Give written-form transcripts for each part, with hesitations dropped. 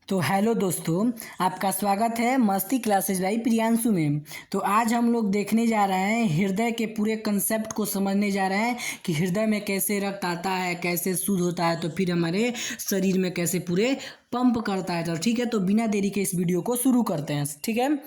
तो हेलो दोस्तों, आपका स्वागत है मस्ती क्लासेज बाई प्रियांशु में। तो आज हम लोग देखने जा रहे हैं, हृदय के पूरे कंसेप्ट को समझने जा रहे हैं कि हृदय में कैसे रक्त आता है, कैसे शुद्ध होता है, तो फिर हमारे शरीर में कैसे पूरे पंप करता है। तो ठीक है, तो बिना देरी के इस वीडियो को शुरू करते हैं। ठीक है,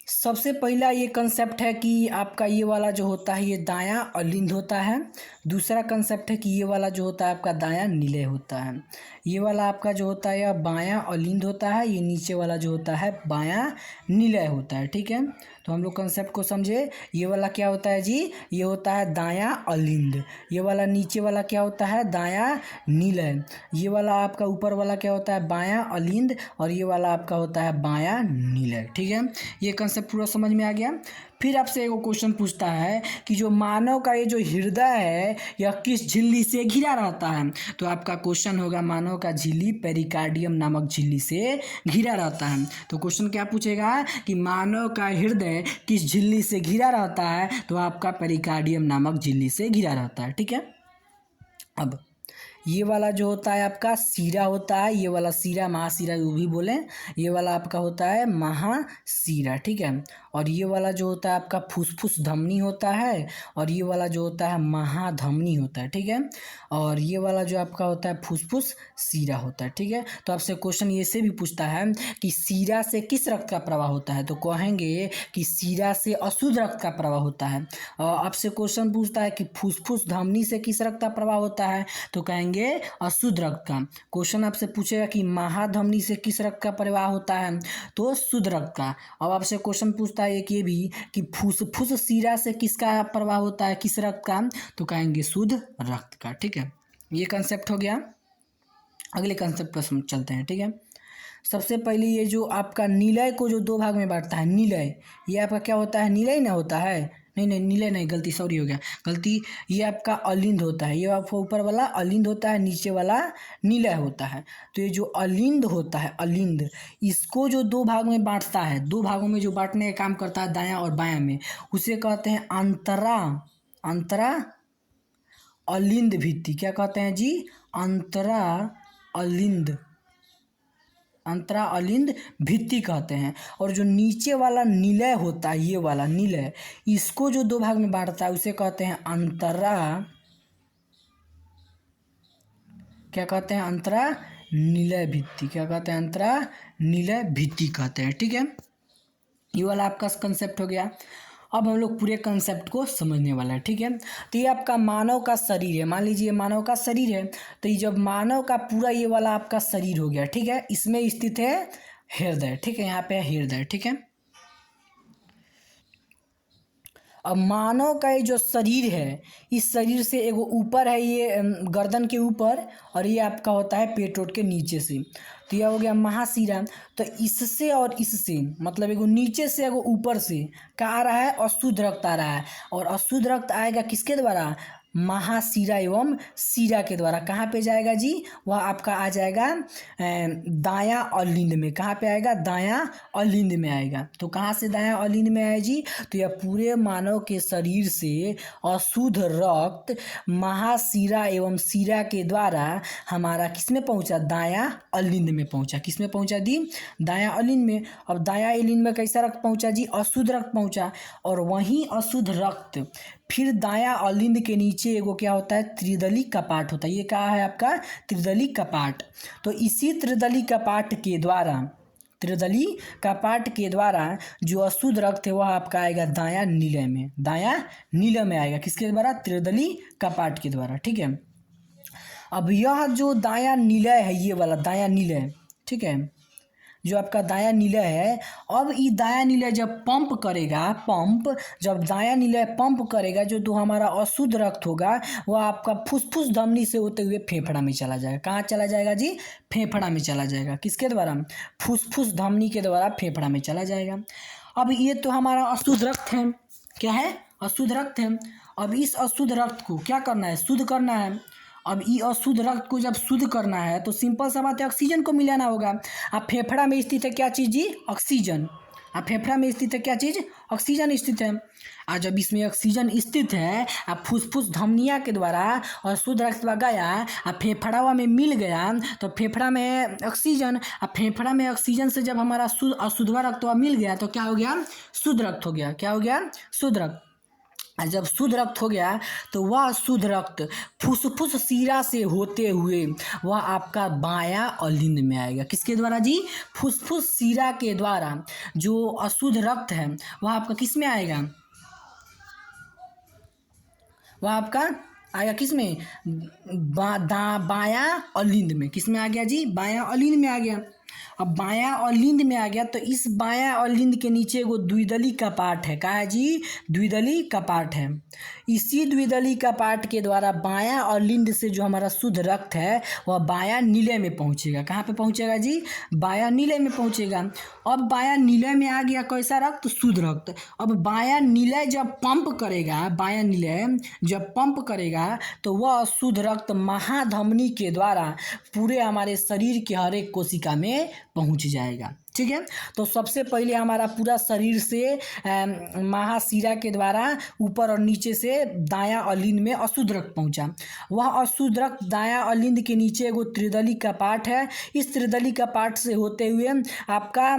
सबसे पहला ये कंसेप्ट है कि आपका ये वाला जो होता है ये दायां अलिंद होता है। दूसरा कंसेप्ट है कि ये वाला जो होता है आपका दायां निलय होता है। ये वाला आपका जो होता है यह बायां अलिंद होता है, ये नीचे वाला जो होता है बायां निलय होता है। ठीक है, तो हम लोग कंसेप्ट को समझे। ये वाला क्या होता है जी, ये होता है दायां अलिंद। ये वाला नीचे वाला क्या होता है, दायां निलय। ये वाला आपका ऊपर वाला क्या होता है, बायां अलिंद, और ये वाला आपका होता है बायां निलय। ठीक है, ये कंसेप्ट पूरा समझ में आ गया। फिर आपसे एक क्वेश्चन पूछता है कि जो मानव का ये जो हृदय है यह किस झिल्ली से घिरा रहता है। तो आपका क्वेश्चन होगा मानव का झिल्ली पेरिकार्डियम नामक झिल्ली से घिरा रहता है। तो क्वेश्चन क्या पूछेगा कि मानव का हृदय किस झिल्ली से घिरा रहता है, तो आपका पेरिकार्डियम नामक झिल्ली से घिरा रहता है। ठीक है, अब ये वाला जो होता है आपका सीरा होता है, ये वाला सीरा महासीरा जो भी बोले, ये वाला आपका होता है महासीरा। ठीक है, और ये वाला जो होता है आपका फुसफुस धमनी होता है, और ये वाला जो होता है महाधमनी होता है। ठीक है, और ये वाला जो आपका होता है फुसफुस सीरा होता है। ठीक है, तो आपसे क्वेश्चन ये से भी पूछता है कि सीरा से किस रक्त का प्रवाह होता है, तो कहेंगे कि सीरा से अशुद्ध रक्त का प्रवाह होता है। और आपसे क्वेश्चन पूछता है कि फुसफुस धमनी से किस रक्त का प्रवाह होता है, तो कहेंगे अशुद्ध रक्त का। क्वेश्चन आपसे पूछेगा कि महाधमनी से किस रक्त का प्रवाह होता है, तो शुद्ध रक्त का। अब आपसे क्वेश्चन पूछता है एक ये भी कि फुसफुस सीरा से किसका प्रवाह होता है, किस रक्त का, तो कहेंगे शुद्ध रक्त का। ठीक है, ये कंसेप्ट हो गया। अगले कंसेप्ट पर चलते हैं। ठीक है, सबसे पहले ये जो आपका निलय को जो दो भाग में बांटता है, निलय ये आपका क्या होता है, निलय ना होता है, नहीं नहीं निलय नहीं, गलती, सॉरी हो गया गलती। ये आपका अलिंद होता है, ये आपका ऊपर वाला अलिंद होता है, नीचे वाला निलय होता है। तो ये जो अलिंद होता है, अलिंद, इसको जो दो भाग में बांटता है, दो भागों में जो बांटने का काम करता है दायां और बायां में, उसे कहते हैं अंतरा, अंतरा अलिंद भित्ति। क्या कहते हैं जी, अंतरा अलिंद, अंतरा अलिंद भित्ति कहते हैं। और जो नीचे वाला निलय होता है, ये वाला निलय, इसको जो दो भाग में बांटता है उसे कहते हैं अंतरा, क्या कहते हैं, अंतरा निलय भित्ति। क्या कहते हैं, अंतरा निलय भित्ति कहते हैं। ठीक है, ये वाला आपका कंसेप्ट हो गया। अब हम लोग पूरे कंसेप्ट को समझने वाला है। ठीक है, तो ये आपका मानव का शरीर है, मान लीजिए मानव का शरीर है। तो ये जब मानव का पूरा ये वाला आपका शरीर हो गया, ठीक है, इसमें स्थित है हृदय। ठीक है, यहाँ पे है हृदय। ठीक है, अब मानव का ये जो शरीर है, इस शरीर से एगो ऊपर है ये गर्दन के ऊपर, और ये आपका होता है पेट ओट के नीचे से। तो यह हो गया महाशिरा। तो इससे और इससे मतलब एगो नीचे से एगो ऊपर से क्या आ रहा है, अशुद्ध रक्त आ रहा है। और अशुद्ध रक्त आएगा किसके द्वारा, महाशिरा एवं शिरा के द्वारा। कहाँ पे जाएगा जी, वह आपका आ जाएगा दायां अलिंद में। कहाँ पे आएगा, दायां अलिंद में आएगा। तो कहाँ से दायां अलिंद में आए जी, तो यह पूरे मानव के शरीर से अशुद्ध रक्त महाशिरा एवं शिरा के द्वारा हमारा किसमें पहुँचा, दायां अलिंद में पहुँचा। किसमें पहुँचा दी, दायां अलिंद में। अब दायां अलिंद में कैसा रक्त पहुँचा जी, अशुद्ध रक्त पहुँचा। और वहीं अशुद्ध रक्त फिर दायां अलिंद के नीचे एगो क्या होता है, त्रिदली कपाट होता है। ये क्या है आपका, त्रिदली कपाट। तो इसी त्रिदली कपाट के द्वारा, त्रिदली कपाट के द्वारा जो अशुद्ध रक्त है वह आपका आएगा दायां निलय में, दायां निलय में आएगा। किसके द्वारा, त्रिदली कपाट के द्वारा। ठीक है, अब यह जो दायां निलय है, ये वाला दायां निलय, ठीक है, जो आपका दायां निलय है, अब ये दायां निलय जब पंप करेगा, पंप जब दायां निलय पंप करेगा, जो हमारा अशुद्ध रक्त होगा वह आपका फुसफुस धमनी से होते हुए फेफड़ा में चला जाएगा। कहाँ चला जाएगा जी, फेफड़ा में चला जाएगा। किसके द्वारा, फुसफुस धमनी के द्वारा फेफड़ा में चला जाएगा। अब ये तो हमारा अशुद्ध रक्त है, क्या है, अशुद्ध रक्त है। अब इस अशुद्ध रक्त को क्या करना है, शुद्ध करना है। अब ये अशुद्ध रक्त को जब शुद्ध करना है तो सिंपल सा बात है, ऑक्सीजन को मिलाना होगा। अब फेफड़ा में स्थित है क्या चीज़ जी, ऑक्सीजन। और फेफड़ा में स्थित है क्या चीज़, ऑक्सीजन स्थित है। और जब इसमें ऑक्सीजन स्थित है और फुसफुस धमनिया के द्वारा और शुद्ध रक्त गया और फेफड़ावा में मिल गया, तो फेफड़ा में ऑक्सीजन और फेफड़ा में ऑक्सीजन से जब हमारा अशुद्धवा रक्तवा मिल गया तो क्या हो गया, शुद्ध रक्त हो गया। क्या हो गया, शुद्ध रक्त। और जब शुद्ध रक्त हो गया तो वह शुद्ध रक्त फुसफुस शिरा से होते हुए वह आपका बायां अलिंद में आएगा। किसके द्वारा जी, फुसफुस शिरा के द्वारा जो अशुद्ध रक्त है वह आपका किस में आएगा, वह आपका आया किस में, बायां अलिंद में। किस में आ गया जी, बायां अलिंद में आ गया। अब बायां अलिंद में आ गया तो इस बायां अलिंद के नीचे वो द्विदली कपाट है। कहा है जी, द्विदली कपाट है। इसी द्विदली कपाट के द्वारा बायां अलिंद से जो हमारा शुद्ध रक्त है वह बायां नीले में पहुंचेगा। कहाँ पे पहुंचेगा जी, बायां नीले में पहुंचेगा। अब बायां नीले में आ गया कैसा रक्त, शुद्ध रक्त। अब बायां नीले जब पंप करेगा, बायां नीले जब पंप करेगा तो वह शुद्ध रक्त महाधमनी के द्वारा पूरे हमारे शरीर के हर एक कोशिका में पहुंच जाएगा। ठीक है, तो सबसे पहले हमारा पूरा शरीर से महाशिरा के द्वारा ऊपर और नीचे से दायां अलिंद में अशुद्ध रक्त पहुंचा। वह अशुद्ध रक्त दायां अलिंद के नीचे एगो त्रिदली कपाट है, इस त्रिदली कपाट से होते हुए आपका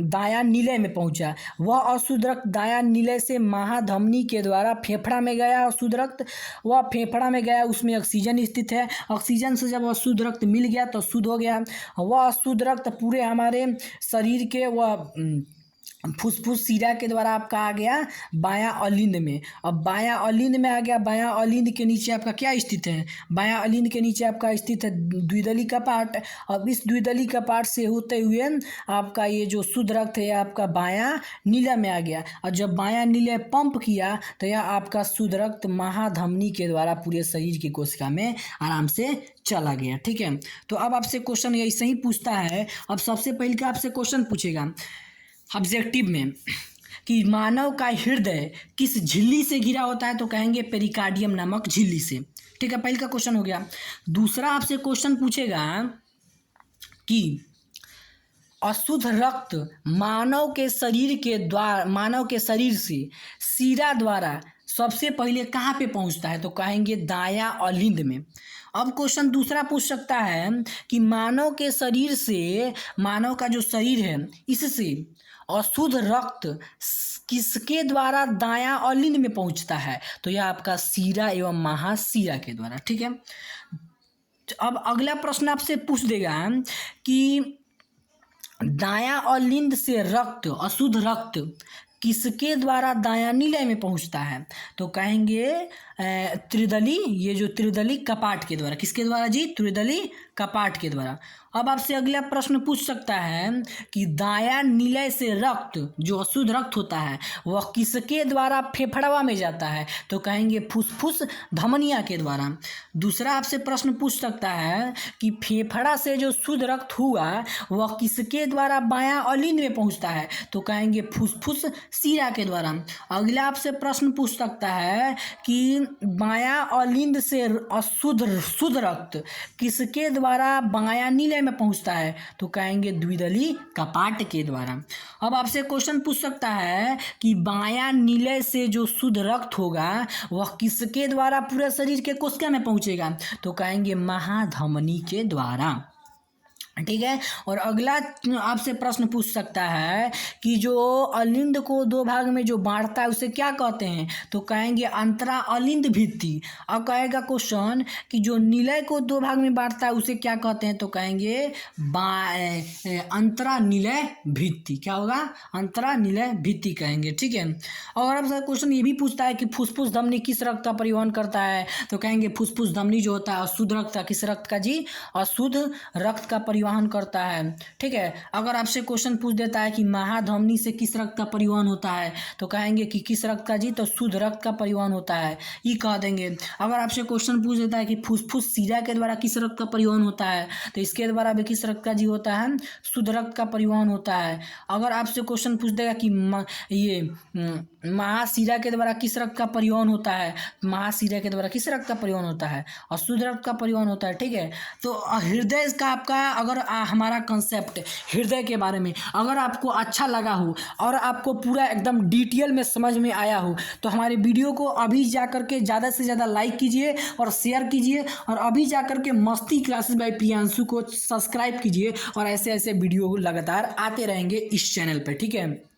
दायां नीले में पहुंचा। वह अशुद्ध रक्त दायां नीले से महाधमनी के द्वारा फेफड़ा में गया अशुद्ध रक्त। वह फेफड़ा में गया, उसमें ऑक्सीजन स्थित है। ऑक्सीजन से जब अशुद्ध रक्त मिल गया तो शुद्ध हो गया। वह अशुद्ध रक्त पूरे हमारे शरीर के वह फुसफुस शिरा के द्वारा आपका आ गया बायां अलिंद में। अब बायां अलिंद में आ गया, बायां अलिंद के नीचे आपका क्या स्थित है, बायां अलिंद के नीचे आपका स्थित है द्विदली कपाट। अब इस द्विदली कपाट से होते हुए आपका ये जो शुद्ध रक्त है आपका बायां नीला में आ गया। और जब बायां नीले पंप किया तो यह आपका शुद्ध रक्त महाधमनी के द्वारा पूरे शरीर की कोशिका में आराम से चला गया। ठीक है, तो अब आपसे क्वेश्चन ऐसे ही पूछता है। अब सबसे पहले का आपसे क्वेश्चन पूछेगा ऑब्जेक्टिव में कि मानव का हृदय किस झिल्ली से घिरा होता है, तो कहेंगे पेरिकार्डियम नामक झिल्ली से। ठीक है, पहले का क्वेश्चन हो गया। दूसरा आपसे क्वेश्चन पूछेगा कि अशुद्ध रक्त मानव के शरीर से शिरा द्वारा सबसे पहले कहाँ पे पहुँचता है, तो कहेंगे दायां अलिंद में। अब क्वेश्चन दूसरा पूछ सकता है कि मानव के शरीर से, मानव का जो शरीर है इससे अशुद्ध रक्त किसके द्वारा दायां अलिंद में पहुंचता है, तो यह आपका शिरा एवं महाशिरा के द्वारा। ठीक है, अब अगला प्रश्न आपसे पूछ देगा कि दायां अलिंद से रक्त, अशुद्ध रक्त किसके द्वारा दायां नीले में पहुंचता है, तो कहेंगे त्रिदली, ये जो त्रिदली कपाट के द्वारा। किसके द्वारा जी, त्रिदली कपाट के द्वारा। अब आपसे अगला प्रश्न पूछ सकता है कि दायां नीले से रक्त, जो अशुद्ध रक्त होता है, वह किसके द्वारा फेफड़वा में जाता है, तो कहेंगे फुसफुस धमनिया के द्वारा। दूसरा आपसे प्रश्न पूछ सकता है कि फेफड़ा से जो शुद्ध रक्त हुआ वह किसके द्वारा बायां अलिंद में पहुंचता है, तो कहेंगे फुसफुस शिरा के द्वारा। अगला आपसे प्रश्न पूछ सकता है कि बायां अलिंद से शुद्ध रक्त किसके द्वारा बायां नीले में पहुंचता है, तो कहेंगे द्विदली कपाट के द्वारा। अब आपसे क्वेश्चन पूछ सकता है कि बायां नीले से जो शुद्ध रक्त होगा वह किसके द्वारा पूरे शरीर के कोशिका में पहुंचेगा, तो कहेंगे महाधमनी के द्वारा। ठीक है, और अगला आपसे प्रश्न पूछ सकता है कि जो अलिंद को दो भाग में जो बांटता है उसे क्या कहते हैं, तो कहेंगे अंतरा अलिंद भित्ति। अब कहेगा क्वेश्चन कि जो नीले को दो भाग में बांटता है उसे क्या कहते हैं, तो कहेंगे अंतरा नीले भित्ति। क्या होगा, अंतरा नीले भित्ति कहेंगे। ठीक है, और आपसे क्वेश्चन ये भी पूछता है कि फुसफुस धमनी किस रक्त का परिवहन करता है, तो कहेंगे फुसफुस धमनी जो होता है अशुद्ध रक्त का, किस रक्त का जी, अशुद्ध रक्त का परिवहन करता है। ठीक है, अगर आपसे क्वेश्चन पूछ देता है कि महाधमनी से किस रक्त का परिवहन होता है, तो कहेंगे कि किस रक्त का जी, तो शुद्ध रक्त का परिवहन होता है, ये कह देंगे। अगर आपसे क्वेश्चन पूछ देता है कि फुसफुस शिरा के द्वारा किस रक्त का परिवहन होता है, तो इसके द्वारा भी किस रक्त का जी होता है, शुद्ध रक्त का परिवहन होता है। अगर आपसे क्वेश्चन पूछ देगा कि ये महाशिरा के द्वारा किस रक्त का परिवहन होता है? महाशिरा के द्वारा किस रक्त का परिवहन होता है? अशुद्ध रक्त का परिवहन होता है। ठीक है, तो हृदय का आपका अगर हमारा कंसेप्ट हृदय के बारे में अगर आपको अच्छा लगा हो और आपको पूरा एकदम डिटेल में समझ में आया हो तो हमारे वीडियो को अभी जा करके ज़्यादा से ज़्यादा लाइक कीजिए और शेयर कीजिए, और अभी जा करके मस्ती क्लासेस बाय प्रियांशु को सब्सक्राइब कीजिए, और ऐसे ऐसे वीडियो लगातार आते रहेंगे इस चैनल पर। ठीक है।